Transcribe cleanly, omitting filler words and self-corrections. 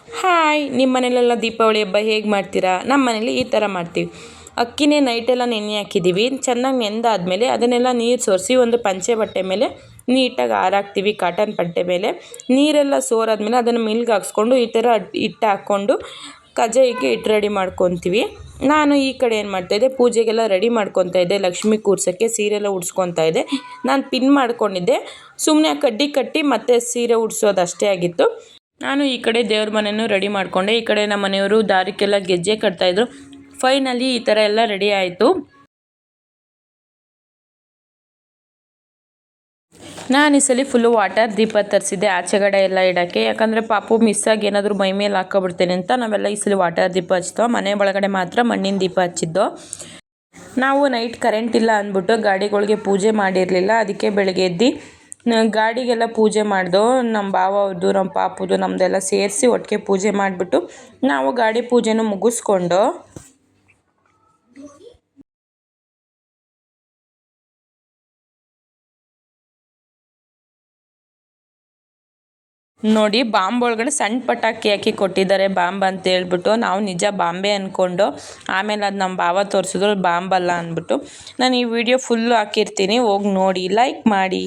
Hi, ನಿಮ್ಮ ಮನೇಲೆಲ್ಲ ದೀಪಾವಳಿ ಹಬ್ಬ ಹೇಗೆ ಮಾಡ್ತೀರಾ? ನಮ್ಮ ಮನೇಲಿ ಈ ಥರ ಮಾಡ್ತೀವಿ. ಅಕ್ಕಿನೇ ನೈಟೆಲ್ಲ ನೆನೆ ಹಾಕಿದ್ದೀವಿ. ಚೆನ್ನಾಗಿ ನೆಂದಾದ್ಮೇಲೆ ಅದನ್ನೆಲ್ಲ ನೀರು ಸೋರಿಸಿ ಒಂದು ಪಂಚೆ ಬಟ್ಟೆ ಮೇಲೆ ನೀಟಾಗಿ ಆರಾಕ್ತೀವಿ. ಕಾಟನ್ ಬಟ್ಟೆ ಮೇಲೆ ನೀರೆಲ್ಲ ಸೋರಾದ್ಮೇಲೆ ಅದನ್ನು ಮಿಲ್ಗೆ ಹಾಕ್ಸ್ಕೊಂಡು ಈ ಥರ ಹಿಟ್ಟು ಹಾಕ್ಕೊಂಡು ಕಜ್ಜಾಯಕ್ಕೆ ಹಿಟ್ಟು ರೆಡಿ ಮಾಡ್ಕೊತೀವಿ. ನಾನು ಈ ಕಡೆ ಏನು ಮಾಡ್ತಾಯಿದ್ದೆ, ಪೂಜೆಗೆಲ್ಲ ರೆಡಿ ಮಾಡ್ಕೊತಾ ಇದ್ದೆ. ಲಕ್ಷ್ಮಿ ಕೂರ್ಸೋಕ್ಕೆ ಸೀರೆ ಉಡ್ಸ್ಕೊತಾ ಇದ್ದೆ. ನಾನು ಪಿನ್ ಮಾಡ್ಕೊಂಡಿದ್ದೆ. ಸುಮ್ಮನೆ ಕಡ್ಡಿ ಕಟ್ಟಿ ಮತ್ತೆ ಸೀರೆ ಉಡ್ಸೋದು ಅಷ್ಟೇ ಆಗಿತ್ತು. ನಾನು ಈ ಕಡೆ ದೇವ್ರ ಮನೆಯೂ ರೆಡಿ ಮಾಡಿಕೊಂಡೆ. ಈ ಕಡೆ ನಮ್ಮ ಮನೆಯವರು ದಾರಿಕೆಲ್ಲ ಗೆಜ್ಜೆ ಕಟ್ತಾಯಿದ್ರು. ಫೈನಲಿ ಈ ಥರ ಎಲ್ಲ ರೆಡಿ ಆಯಿತು. ನಾನು ಈ ಸಲ ಫುಲ್ಲು ವಾಟರ್ ದೀಪ ತರಿಸಿದ್ದೆ ಆಚೆಗಡೆ ಎಲ್ಲ ಇಡೋಕ್ಕೆ. ಯಾಕಂದರೆ ಪಾಪು ಮಿಸ್ಸಾಗಿ ಏನಾದರೂ ಮೈ ಮೇಲೆ ಹಾಕ್ಕೊಬಿಡ್ತೇನೆ ಅಂತ ನಾವೆಲ್ಲ ಈ ಸಲ ವಾಟರ್ ದೀಪ ಹಚ್ತೋ. ಮನೆ ಒಳಗಡೆ ಮಾತ್ರ ಮಣ್ಣಿನ ದೀಪ ಹಚ್ಚಿದ್ದೋ. ನಾವು ನೈಟ್ ಕರೆಂಟ್ ಇಲ್ಲ ಅಂದ್ಬಿಟ್ಟು ಗಾಡಿಗಳಿಗೆ ಪೂಜೆ ಮಾಡಿರಲಿಲ್ಲ. ಅದಕ್ಕೆ ಬೆಳಗ್ಗೆ ಎದ್ದು ಗಾಡಿಗೆಲ್ಲ ಪೂಜೆ ಮಾಡ್ದೋ. ನಮ್ಮ ಭಾವವ್ರದ್ದು, ನಮ್ಮ ಪಾಪುದು, ನಮ್ಮದೆಲ್ಲ ಸೇರಿಸಿ ಒಟ್ಟಿಗೆ ಪೂಜೆ ಮಾಡಿಬಿಟ್ಟು ನಾವು ಗಾಡಿ ಪೂಜೆನೂ ಮುಗಿಸ್ಕೊಂಡು ನೋಡಿ ಬಾಂಬ್ ಒಳಗಡೆ ಸಣ್ಣ ಪಟಾಕಿ ಹಾಕಿ ಕೊಟ್ಟಿದ್ದಾರೆ ಬಾಂಬ್ ಅಂತ ಹೇಳ್ಬಿಟ್ಟು. ನಾವು ನಿಜ ಬಾಂಬೆ ಅಂದ್ಕೊಂಡು ಆಮೇಲೆ ಅದು ನಮ್ಮ ಭಾವ ತೋರಿಸಿದ್ರು ಬಾಂಬಲ್ಲ ಅಂದ್ಬಿಟ್ಟು. ನಾನು ಈ ವಿಡಿಯೋ ಫುಲ್ಲು ಹಾಕಿರ್ತೀನಿ, ಹೋಗಿ ನೋಡಿ, ಲೈಕ್ ಮಾಡಿ.